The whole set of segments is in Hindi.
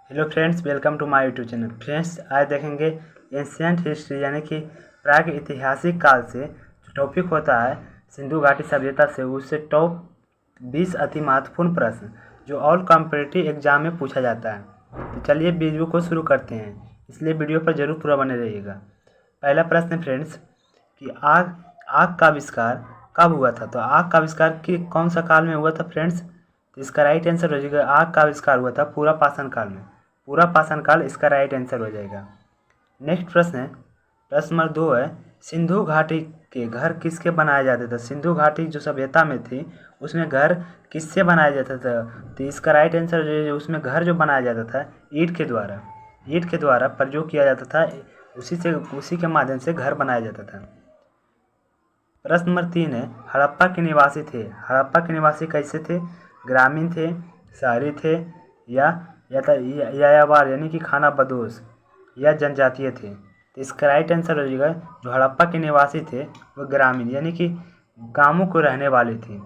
Hello friends, welcome to my YouTube channel. Friends, आज देखेंगे एंशियंट हिस्ट्री यानी कि प्राग ऐतिहासिक काल से जो टॉपिक होता है सिंधु घाटी सभ्यता से, उससे टॉप 20 अति महत्वपूर्ण प्रश्न जो ऑल कॉम्पिटिटिव एग्जाम में पूछा जाता है। तो चलिए वीडियो को शुरू करते हैं, इसलिए वीडियो पर जरूर पूरा बने रहिएगा। पहला प्रश्न है फ्रेंड्स कि आग आग का आविष्कार कब हुआ था। तो आग का आविष्कार की कौन सा काल में हुआ था फ्रेंड्स? तो इसका राइट आंसर हो जाएगा, आग का आविष्कार हुआ था पूरा पाषाण काल में। पूरा पाषाण काल इसका राइट आंसर हो जाएगा। नेक्स्ट प्रश्न है, प्रश्न नंबर 2 है, सिंधु घाटी के घर किसके बनाए जाते थे? सिंधु घाटी जो सभ्यता में थी उसमें घर किससे बनाया जाता था? तो इसका राइट आंसर जो उसमें घर जो बनाया जाता था ईंट के द्वारा प्रयोग किया जाता था, उसी के माध्यम से घर बनाया जाता था। प्रश्न नंबर 3 है, हड़प्पा के निवासी थे। हड़प्पा के निवासी कैसे थे? ग्रामीण थे, शहरी थे, या यायावर यानी कि खाना बदोश, या जनजातीय थे? तो इसका राइट आंसर हो जाएगा, जो हड़प्पा के निवासी थे वो ग्रामीण यानी कि गांवों को रहने वाले थे,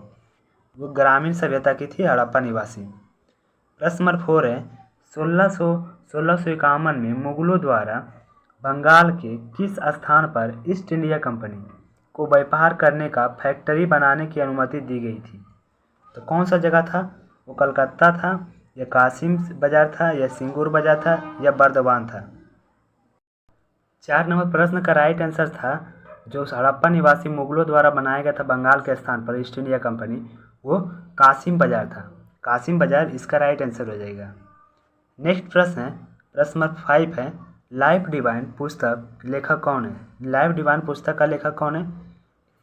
वो ग्रामीण सभ्यता की थी हड़प्पा निवासी। प्रश्न नंबर 4 है, 1651 में मुगलों द्वारा बंगाल के किस स्थान पर ईस्ट इंडिया कंपनी को व्यापार करने का फैक्ट्री बनाने की अनुमति दी गई थी? तो कौन सा जगह था? वो कलकत्ता था, या कासिम बाजार था, या सिंगूर बाजार था, या बर्दवान था? 4 नंबर प्रश्न का राइट आंसर था, जो हड़प्पा निवासी मुगलों द्वारा बनाया गया था बंगाल के स्थान पर ईस्ट इंडिया कंपनी, वो कासिम बाजार था। कासिम बाजार इसका राइट आंसर हो जाएगा। नेक्स्ट प्रश्न है, प्रश्न नंबर 5 है, लाइफ डिवाइन पुस्तक लेखक कौन है? लाइफ डिवाइन पुस्तक का लेखक कौन है?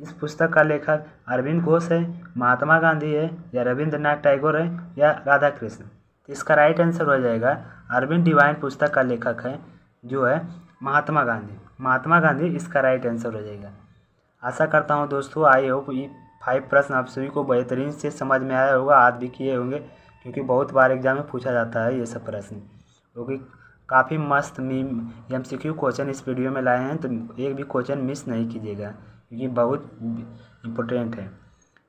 इस पुस्तक का लेखक अरविंद घोष है, महात्मा गांधी है, या रविंद्रनाथ टैगोर है, या राधा कृष्ण? तो इसका राइट आंसर हो जाएगा, अरविंद डिवाइन पुस्तक का लेखक है जो है महात्मा गांधी। महात्मा गांधी इसका राइट आंसर हो जाएगा। आशा करता हूँ दोस्तों, आई होप ये 5 प्रश्न आप सभी को बेहतरीन से समझ में आया होगा, याद भी किए होंगे, क्योंकि बहुत बार एग्जाम में पूछा जाता है ये सब प्रश्न, क्योंकि काफ़ी मस्त MCQ क्वेश्चन इस वीडियो में लाए हैं, तो एक भी क्वेश्चन मिस नहीं कीजिएगा क्योंकि बहुत इम्पोर्टेंट है।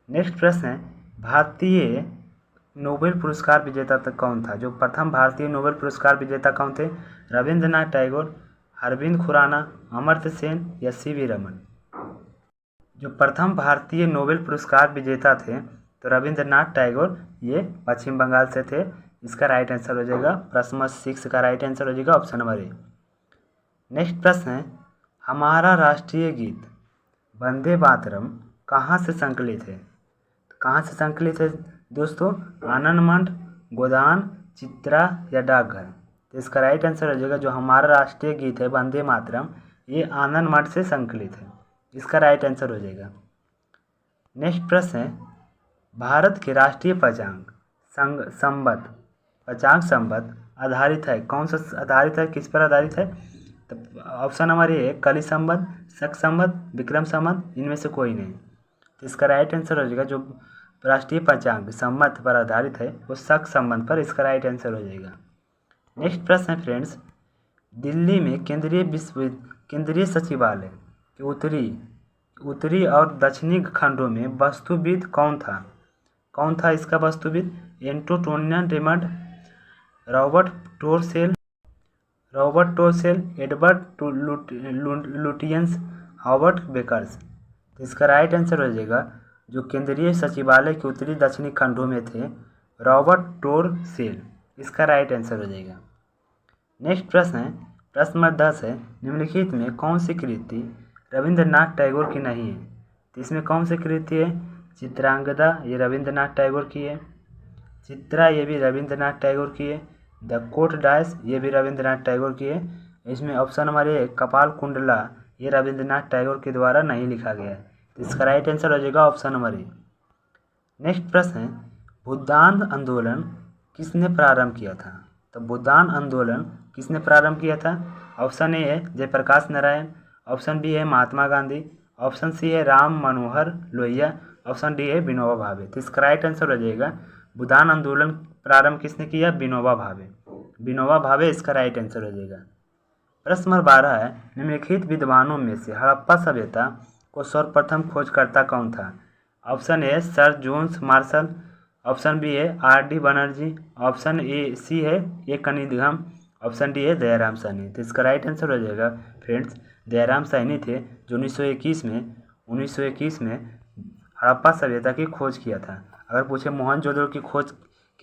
नेक्स्ट प्रश्न है, भारतीय नोबेल पुरस्कार विजेता तक कौन था? जो प्रथम भारतीय नोबेल पुरस्कार विजेता कौन थे? रविंद्रनाथ टैगोर, अरविंद खुराना, अमर्त्य सेन, या CV रमन? जो प्रथम भारतीय नोबेल पुरस्कार विजेता थे तो रविंद्रनाथ टैगोर, ये पश्चिम बंगाल से थे। इसका राइट आंसर हो जाएगा, प्रश्न नंबर 6 का राइट आंसर हो जाएगा ऑप्शन नंबर ए। नेक्स्ट प्रश्न है, हमारा राष्ट्रीय गीत वंदे मातरम कहाँ से संकलित है? कहाँ से संकलित है दोस्तों? आनंद मठ, गोदान, चित्रा, या डाकघर? तो इसका राइट आंसर हो जाएगा, जो हमारा राष्ट्रीय गीत है वंदे मातरम, ये आनंद मठ से संकलित है। इसका राइट आंसर हो जाएगा। नेक्स्ट प्रश्न है, भारत के राष्ट्रीय पंचांग संवत आधारित है, कौन सा आधारित है, किस पर आधारित है? तो ऑप्शन नंबर ए, कली संवत, शक संवत, विक्रम संवत, इनमें से कोई नहीं। तो इसका राइट आंसर हो जाएगा, जो राष्ट्रीय पंचांग संवत पर आधारित है वो शक संवत पर, इसका राइट आंसर हो जाएगा। नेक्स्ट प्रश्न है फ्रेंड्स, दिल्ली में केंद्रीय सचिवालय के उत्तरी और दक्षिणी खंडों में वास्तुविद कौन था? कौन था इसका वास्तुविद? Antonio Raymond, Robert Torsell, Edward Lutyens, Howard Bakers? तो इसका राइट आंसर हो जाएगा, जो केंद्रीय सचिवालय के उत्तरी दक्षिणी खंडों में थे, रॉबर्ट टोरसेल। इसका राइट आंसर हो जाएगा। नेक्स्ट प्रश्न है, प्रश्न नंबर 10 है, निम्नलिखित में कौन सी कृति रविंद्रनाथ टैगोर की नहीं है? तो इसमें कौन सी कृति है? चित्रांगदा, ये रविंद्रनाथ टैगोर की है। चित्रा, ये भी रविंद्रनाथ टैगोर की है। द कोट डायस, ये भी रविंद्रनाथ टैगोर की है। इसमें ऑप्शन नंबर ए, कपाल कुंडला, ये रविंद्रनाथ टैगोर के द्वारा नहीं लिखा गया है। तो इसका राइट आंसर हो जाएगा ऑप्शन नंबर ए। नेक्स्ट प्रश्न है, भूदान आंदोलन किसने प्रारंभ किया था? तो भूदान आंदोलन किसने प्रारंभ किया था? ऑप्शन ए है जयप्रकाश नारायण, ऑप्शन बी है महात्मा गांधी, ऑप्शन सी है राम मनोहर लोहिया, ऑप्शन डी है विनोबा भावे। तो इसका राइट आंसर हो जाएगा, भूदान आंदोलन प्रारंभ किसने किया? विनोबा भावे। विनोबा भावे इसका राइट आंसर हो जाएगा। प्रश्न नंबर 12 है, निम्नलिखित विद्वानों में से हड़प्पा सभ्यता को सर्वप्रथम खोजकर्ता कौन था? Option A sir Jones Marshall, option B है R.D. बनर्जी, ऑप्शन सी है ए कनिंघम, ऑप्शन डी है दयाराम साहनी। तो इसका राइट आंसर हो जाएगा फ्रेंड्स दयाराम साहनी थे, जो 1921 में हड़प्पा सभ्यता की खोज किया था। अगर पूछे मोहनजोदड़ो की खोज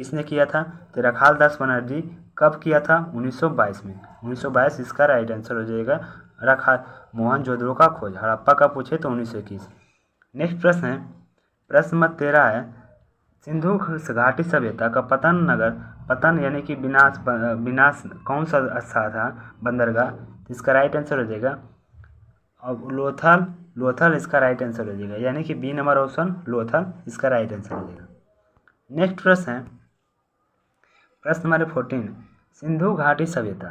किसने किया था, तो रखाल दास बनर्जी कब किया था, 1922 में। 1922 इसका राइट आंसर हो जाएगा रखाल मोहनजोदड़ो का खोज। हड़प्पा का पूछे तो 1921। नेक्स्ट प्रश्न है, प्रश्न नंबर 13 है, सिंधु घाटी सभ्यता का पतन यानी कि विनाश कौन सा स्थान था, बंदरगाह। इसका राइट आंसर हो जाएगा अब लोथल इसका राइट आंसर हो जाएगा, यानी कि बी नंबर ऑप्शन लोथल इसका राइट आंसर हो जाएगा। नेक्स्ट प्रश्न है, प्रश्न नंबर 14, सिंधु घाटी सभ्यता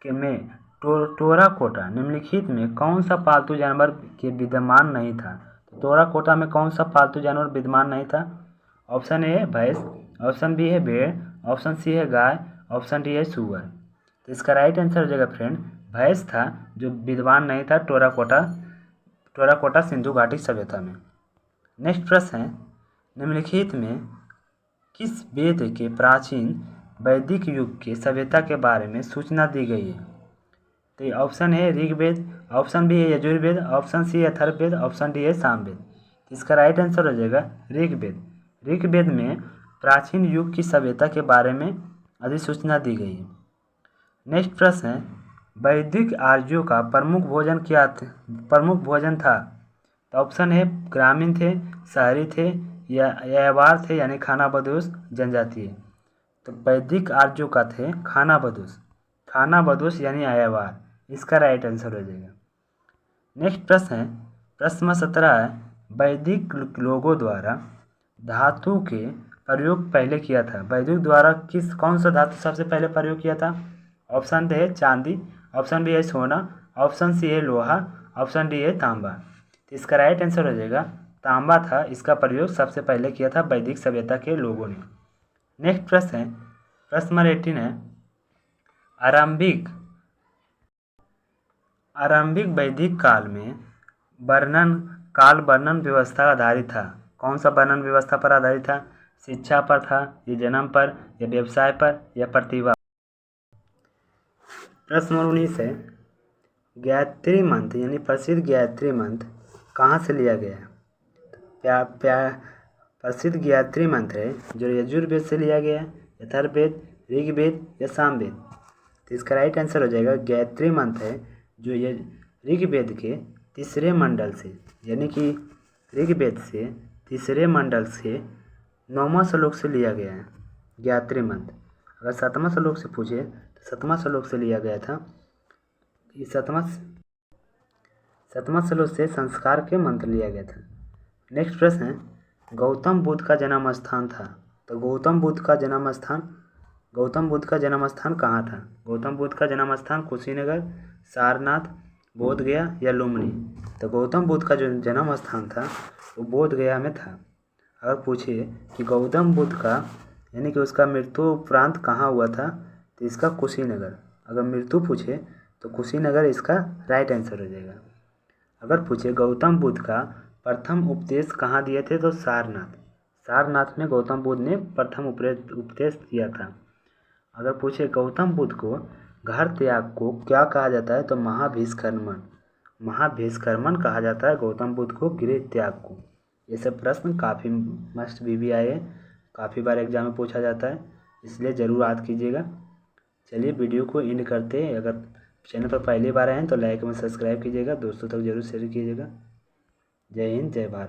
के में टोराकोटा निम्नलिखित में कौन सा पालतू जानवर के विद्यमान नहीं था। तो टोराकोटा में कौन सा पालतू जानवर विद्यमान नहीं था। ऑप्शन ए है भैंस, ऑप्शन बी है भेड़, ऑप्शन सी है गाय, ऑप्शन डी है सुअर। तो इसका राइट आंसर हो जाएगा फ्रेंड भैंस था, जो विद्यमान नहीं था टोराकोटा सिंधु घाटी सभ्यता में। नेक्स्ट प्रश्न है, निम्नलिखित में किस वेद के प्राचीन वैदिक युग के सभ्यता के बारे में सूचना दी गई है। तो ऑप्शन है ऋग्वेद, ऑप्शन बी है यजुर्वेद, ऑप्शन सी है अथर्ववेद, ऑप्शन डी है सामवेद। इसका राइट आंसर हो जाएगा ऋग्वेद। ऋग्वेद में प्राचीन युग की सभ्यता के बारे में अधिसूचना दी गई है। नेक्स्ट प्रश्न है, वैदिक आर्यों का प्रमुख भोजन था। तो ऑप्शन है ग्रामीण थे, शहरी थे या यावार थे, यानी खानाबदोश जनजातीय। तो वैदिक आर्यों का थे खानाबदोश यानी यावार, इसका राइट आंसर हो जाएगा। नेक्स्ट प्रश्न है, प्रश्न नंबर 17 है, वैदिक लोगों द्वारा धातु के प्रयोग पहले किया था। वैदिक द्वारा कौन सा धातु सबसे पहले प्रयोग किया था। ऑप्शन ए है चांदी, ऑप्शन बी है सोना, ऑप्शन सी है लोहा, ऑप्शन डी है तांबा। तो इसका राइट आंसर हो जाएगा तांबा था, इसका प्रयोग सबसे पहले किया था वैदिक सभ्यता के लोगों ने। नेक्स्ट प्रश्न है, प्रश्न नंबर 18 है, आरंभिक वैदिक काल में वर्णन व्यवस्था आधारित था। कौन सा वर्णन व्यवस्था पर आधारित था। शिक्षा पर था, या जन्म पर, या व्यवसाय पर, या प्रतिभा। प्रश्न नंबर 19 है, गायत्री मंत्र यानी प्रसिद्ध गायत्री मंत्र कहाँ से लिया गया है। प्रसिद्ध गायत्री मंत्र है जो यजुर्वेद से लिया गया है, अथर्ववेद, ऋग्वेद या सामवेद। तो इसका राइट आंसर हो जाएगा गायत्री मंत्र है जो ऋग्वेद के तीसरे मंडल से, यानी कि ऋग्वेद से तीसरे मंडल से 9वां श्लोक से लिया गया है गायत्री मंत्र। अगर 7वां श्लोक से पूछे तो 7वां श्लोक से लिया गया था। इस 7वां श्लोक से संस्कार के मंत्र लिया गया था। नेक्स्ट प्रश्न है, गौतम बुद्ध का जन्म स्थान था। तो गौतम बुद्ध का जन्म स्थान कहाँ था। गौतम बुद्ध का जन्म स्थान कुशीनगर, सारनाथ, बोधगया या लुम्बिनी। तो गौतम बुद्ध का जो जन्म स्थान था वो बोधगया में था। अगर पूछे कि गौतम बुद्ध का यानी कि उसका मृत्यु उपरांत कहाँ हुआ था, तो इसका कुशीनगर। अगर मृत्यु पूछे तो कुशीनगर इसका राइट आंसर हो जाएगा। अगर पूछे गौतम बुद्ध का प्रथम उपदेश कहाँ दिए थे, तो सारनाथ में गौतम बुद्ध ने प्रथम उपदेश दिया था। अगर पूछे गौतम बुद्ध को घर त्याग को क्या कहा जाता है, तो महाभीष्कर्मण कहा जाता है गौतम बुद्ध को गृह त्याग को। ये सब प्रश्न काफ़ी मस्ट भी आए हैं, काफ़ी बार एग्जाम में पूछा जाता है, इसलिए ज़रूर याद कीजिएगा। चलिए वीडियो को एंड करते हैं। अगर चैनल पर पहली बार आए हैं तो लाइक में सब्सक्राइब कीजिएगा, दोस्तों तक जरूर शेयर कीजिएगा। जय हिंद, जय भारत।